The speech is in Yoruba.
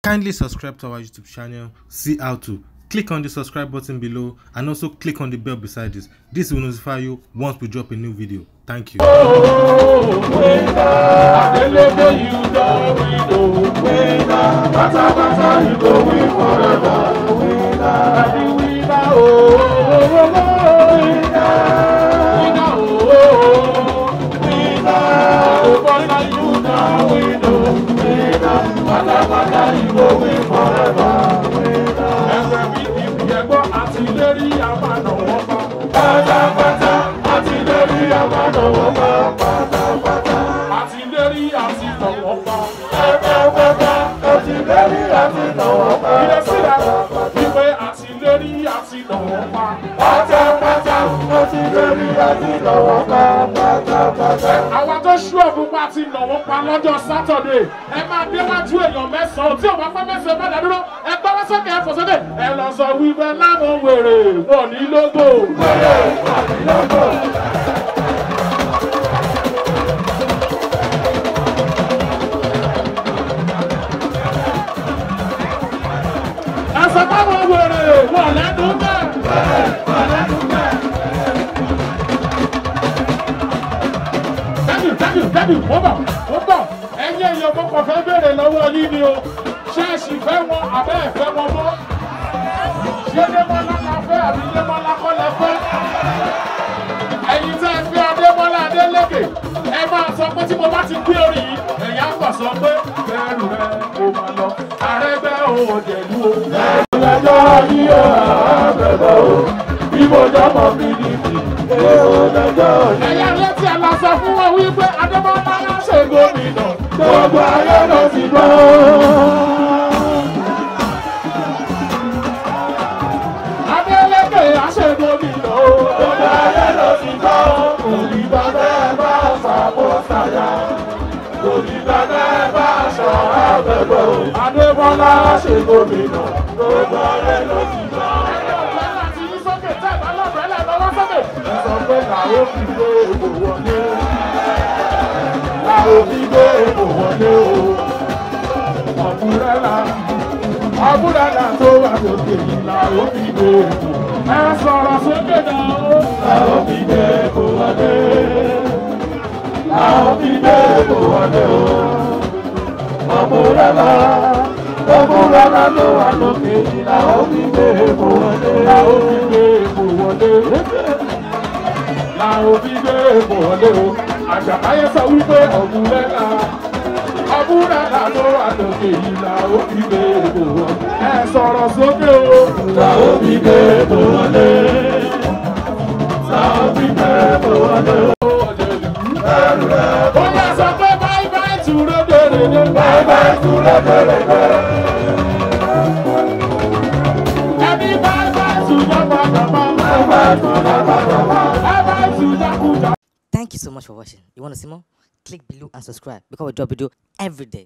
Kindly subscribe to our YouTube channel, see how to. Click on the subscribe button below and also click on the bell beside this. This will notify you once we drop a new video. Thank you. Àwọn tó ṣúọ̀bù pa ti nàwọ́ pa lọ́jọ́ Sátọ̀dé ẹ máa dé wájú èèyàn mẹ́sàn-án tí ò bá fẹ́ mẹ́sàn-án bá dàdúró ẹ gbọ́wọ́ sókè ẹ fò sókè ẹ lọ sọ wípé láwọn wèrè wọ̀ ní lógò. Wèrè wọ̀ ní lógò. Ẹ sọ fáwọn wèrè wọ̀ lẹ́nu bẹ́ẹ̀. Wèrè wọ̀ lẹ́nu bẹ́ẹ̀. Tẹ́bí wọ́n bọ̀ ẹ̀yin èèyàn mo kàn fẹ́ béèrè lọ́wọ́ yín ni o ṣẹ́ẹ̀ṣì fẹ́ wọn àbẹ́ ẹ̀fẹ́ wọn mọ́ ṣé Adémọ́lá la fẹ́ àbí Adémọ́lá kọ́ lẹ fẹ́ ẹ̀yin tẹ́ ẹ fẹ́ Adémọ́lá Adélékè ẹ máa sọ pé tí mo bá ti gbé orí yìí ẹ̀yà ń kọ̀ sọ pé bẹ́ẹ̀rù rẹ kò máa lọ Arẹ́gbẹ́ òjẹ̀lú o. ẹ̀rù lẹ́jọ́ yìí ó àbẹ̀bẹ̀ o bí mo jọmọ PDP ẹ̀rù lẹ́jọ́ yìí. ẹ̀yà rẹ tí a lọ sọ fún wọn wípé Adémọ́lá yá ṣe gómìnà gbogbo ayé ló ti gbọ́. Adeleke yá ṣe gómìnà gbogbo ayé ló ti gbọ́. Òdìgbà bẹ́ẹ̀ bá ṣàkó ṣàyà òdìgbà bẹ́ẹ̀ bá ṣọ àbẹ̀bẹ̀ o. Adémọ́lá ṣe gómìnà gbogbo ayé ló ti gbọ́. Sọ pé làwọn fi gbé èbò wọlé làwọn fi gbé èbò wọlé o. Ọ̀bùrẹ́là tó wà lókè yìí làwọn fi gbé èbò. Ẹ sọ̀rọ̀ sókè náà o. Làwọn fi gbé èbò wọlé. Làwọn fi gbé èbò wọlé o. Ọ̀bùrẹ́là tó wà lókè yìí làwọn fi gbé èbò wọlé. Làwọn fi gbé èbò wọlé. Làwọn fi gbé èbò wọlé o. Àjàkáyé sọ wípé Ọ̀bùrẹ́là tó wà lókè yìí làwọn fi gbé èbò wọlé. Ẹ sọ̀rọ̀ sókè o. Làwọn fi gbé èbò wọlé. Làwọn fi gbé èbò wọlé o. Ó yẹ sọ pé bye bye to rédèrèdè. Bye bye to rédèrèdè. Ẹbí bye bye to jàmbá. Bye bye to jàmbá. Thank you so much for watching. You want to see more? Click below and subscribe because we drop video every day.